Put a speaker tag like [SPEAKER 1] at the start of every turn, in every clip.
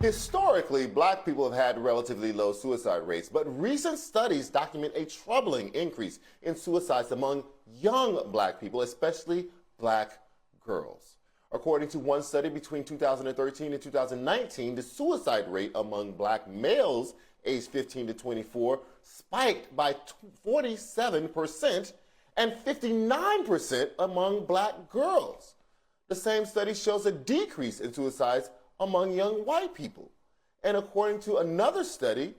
[SPEAKER 1] Historically, black people have had relatively low suicide rates, but recent studies document a troubling increase in suicides among young black people, especially black girls. According to one study between 2013 and 2019, the suicide rate among black males aged 15 to 24 spiked by 47% and 59% among black girls. The same study shows a decrease in suicides among young white people. And according to another study,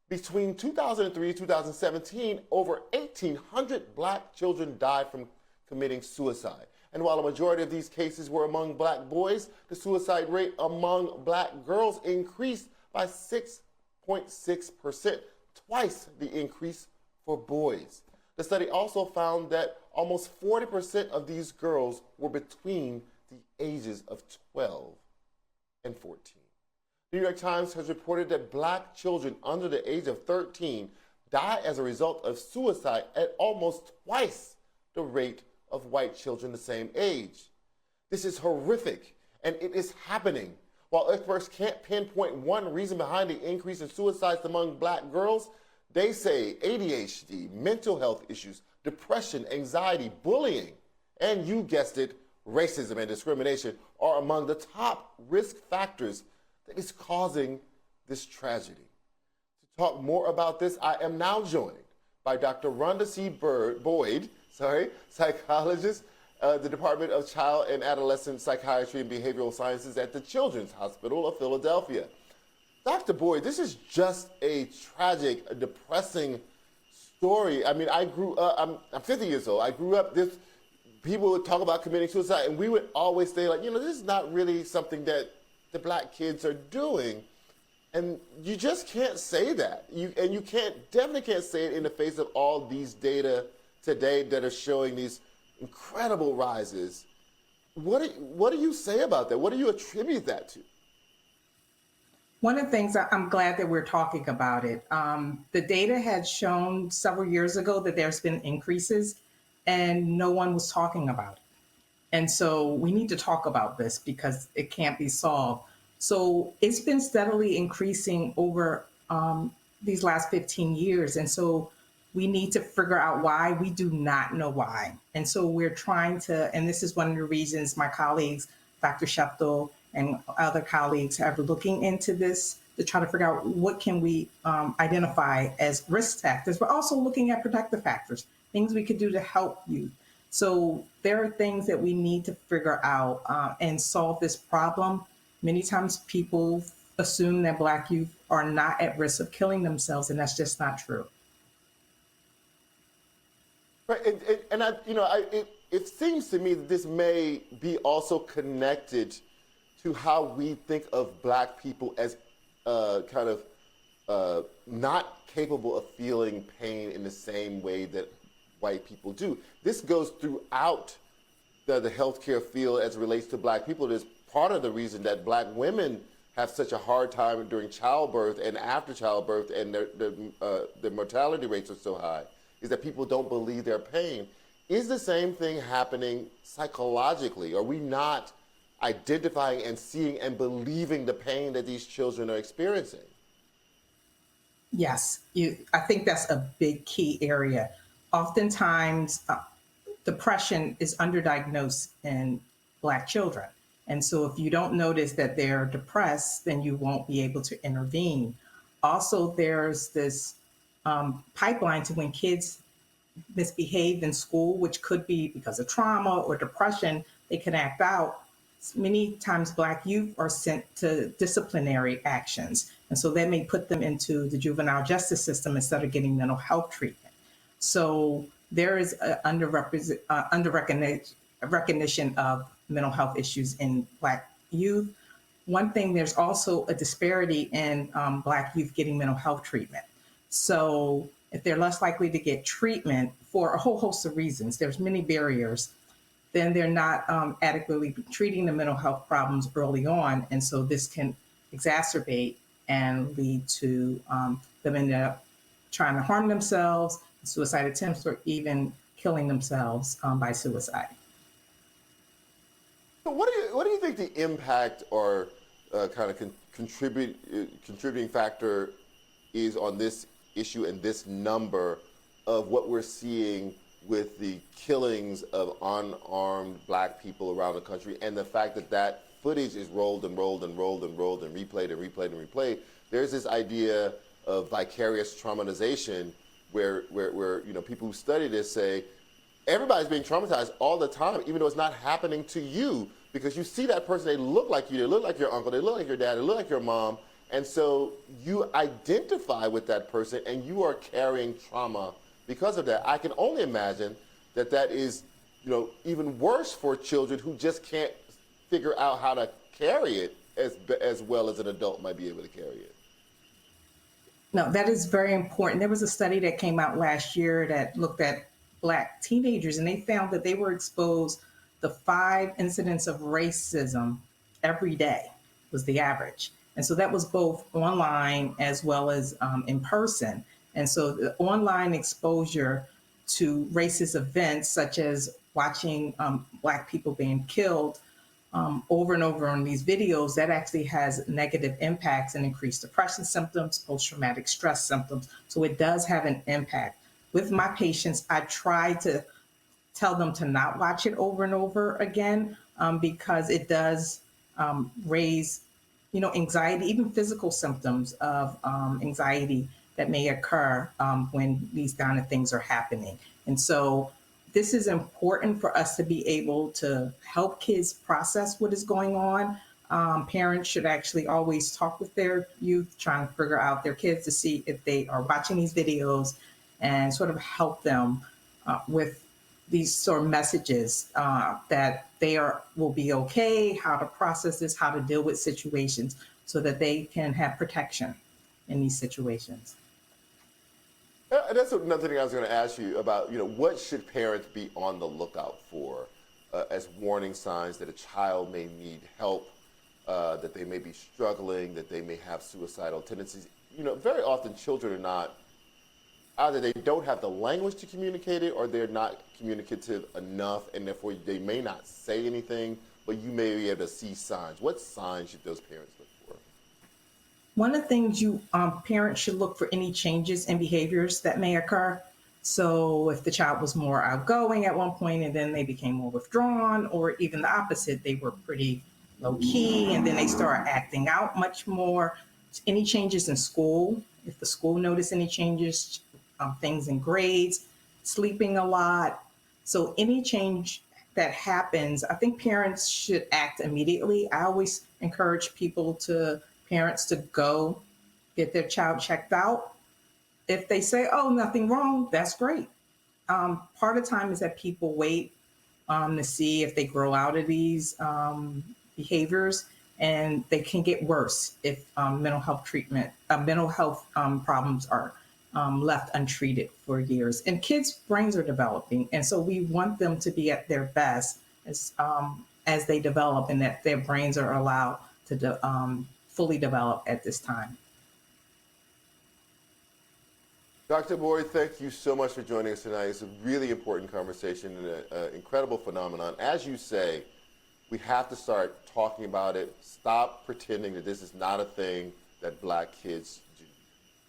[SPEAKER 1] between 2003 and 2017, over 1,800 black children died from committing suicide. And while a majority of these cases were among black boys, the suicide rate among black girls increased by 6.6%, twice the increase for boys. The study also found that almost 40% of these girls were between the ages of 12 and 14. The New York Times has reported that black children under the age of 13 die as a result of suicide at almost twice the rate of white children the same age. This is horrific, and it is happening. While experts can't pinpoint one reason behind the increase in suicides among black girls, they say ADHD, mental health issues, depression, anxiety, bullying, and you guessed it, racism and discrimination are among the top risk factors that is causing this tragedy. To talk more about this, I am now joined by Dr. Rhonda C. Boyd, psychologist, the Department of Child and Adolescent Psychiatry and Behavioral Sciences at the Children's Hospital of Philadelphia. Dr. Boyd, this is just a tragic, depressing story. I mean, I grew up, I'm 50 years old. I grew up, people would talk about committing suicide, and we would always say, like, this is not really something that the black kids are doing. And you just can't say that. You definitely can't say it in the face of all these data today that are showing these incredible rises. What do you say about that? What do you attribute that to?
[SPEAKER 2] One of the things, I'm glad that we're talking about it. The data had shown several years ago that there's been increases and no one was talking about it. And so we need to talk about this because it can't be solved. So it's been steadily increasing over these last 15 years. And so we need to figure out why. We do not know why. And so we're trying to, and this is one of the reasons my colleagues, Dr. Shepto and other colleagues are looking into this to try to figure out what can we identify as risk factors, but also looking at protective factors, things we could do to help you. So there are things that we need to figure out and solve this problem. Many times people assume that Black youth are not at risk of killing themselves, and that's just not true.
[SPEAKER 1] Right, it seems to me that this may be also connected to how we think of Black people as not capable of feeling pain in the same way that white people do. This goes throughout the healthcare field as it relates to Black people. It is part of the reason that Black women have such a hard time during childbirth and after childbirth, and the mortality rates are so high, is that people don't believe their pain. Is the same thing happening psychologically? Are we not identifying and seeing and believing the pain that these children are experiencing?
[SPEAKER 2] Yes, I think that's a big key area. Oftentimes, depression is underdiagnosed in Black children. And so if you don't notice that they're depressed, then you won't be able to intervene. Also, there's this pipeline to when kids misbehave in school, which could be because of trauma or depression, they can act out. Many times Black youth are sent to disciplinary actions. And so that may put them into the juvenile justice system instead of getting mental health treatment. So there is an recognition of mental health issues in Black youth. One thing, there's also a disparity in Black youth getting mental health treatment. So if they're less likely to get treatment for a whole host of reasons, there's many barriers, then they're not adequately treating the mental health problems early on. And so this can exacerbate and lead to them ending up trying to harm themselves, suicide attempts, or even killing themselves by suicide.
[SPEAKER 1] So what do you think the impact or kind of contributing factor is on this issue and this number of what we're seeing with the killings of unarmed black people around the country, and the fact that that footage is rolled and rolled and rolled and rolled and replayed and replayed and replayed. There's this idea of vicarious traumatization where people who study this say everybody's being traumatized all the time, even though it's not happening to you, because you see that person, they look like you, they look like your uncle, they look like your dad, they look like your mom, and so you identify with that person and you are carrying trauma because of that. I can only imagine that that is, even worse for children who just can't figure out how to carry it as well as an adult might be able to carry it.
[SPEAKER 2] No, that is very important. There was a study that came out last year that looked at Black teenagers, and they found that they were exposed to 5 incidents of racism every day was the average. And so that was both online as well as in person. And so the online exposure to racist events, such as watching Black people being killed over and over on these videos, that actually has negative impacts and increased depression symptoms, post-traumatic stress symptoms. So it does have an impact. With my patients, I try to tell them to not watch it over and over again because it does raise, anxiety, even physical symptoms of anxiety that may occur when these kind of things are happening. And so this is important for us to be able to help kids process what is going on. Parents should actually always talk with their youth, trying to figure out their kids to see if they are watching these videos and sort of help them with these sort of messages that will be okay, how to process this, how to deal with situations so that they can have protection in these situations.
[SPEAKER 1] That's another thing I was going to ask you about, what should parents be on the lookout for as warning signs that a child may need help, that they may be struggling, that they may have suicidal tendencies. Very often children are not, either they don't have the language to communicate it or they're not communicative enough, and therefore they may not say anything, but you may be able to see signs. What signs should those parents look for?
[SPEAKER 2] One of the things parents should look for any changes in behaviors that may occur. So if the child was more outgoing at one point and then they became more withdrawn, or even the opposite, they were pretty low key and then they start acting out much more. Any changes in school, if the school noticed any changes, things in grades, sleeping a lot. So any change that happens, I think parents should act immediately. I always encourage parents to go get their child checked out. If they say, oh, nothing wrong, that's great. Part of the time is that people wait to see if they grow out of these behaviors, and they can get worse if mental health problems are left untreated for years. And kids' brains are developing, and so we want them to be at their best as they develop, and that their brains are allowed to fully develop at this time.
[SPEAKER 1] Dr. Boyd, thank you so much for joining us tonight. It's a really important conversation and an incredible phenomenon. As you say, we have to start talking about it. Stop pretending that this is not a thing that Black kids do.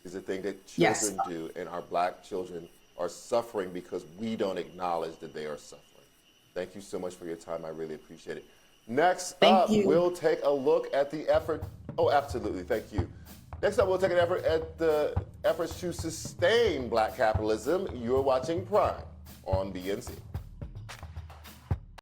[SPEAKER 1] It's a thing that children do, and our Black children are suffering because we don't acknowledge that they are suffering. Thank you so much for your time. I really appreciate it. Next up, we'll take a look at the effort. Oh, absolutely. Thank you. Next up, we'll take an effort at the efforts to sustain Black capitalism. You're watching Prime on BNC.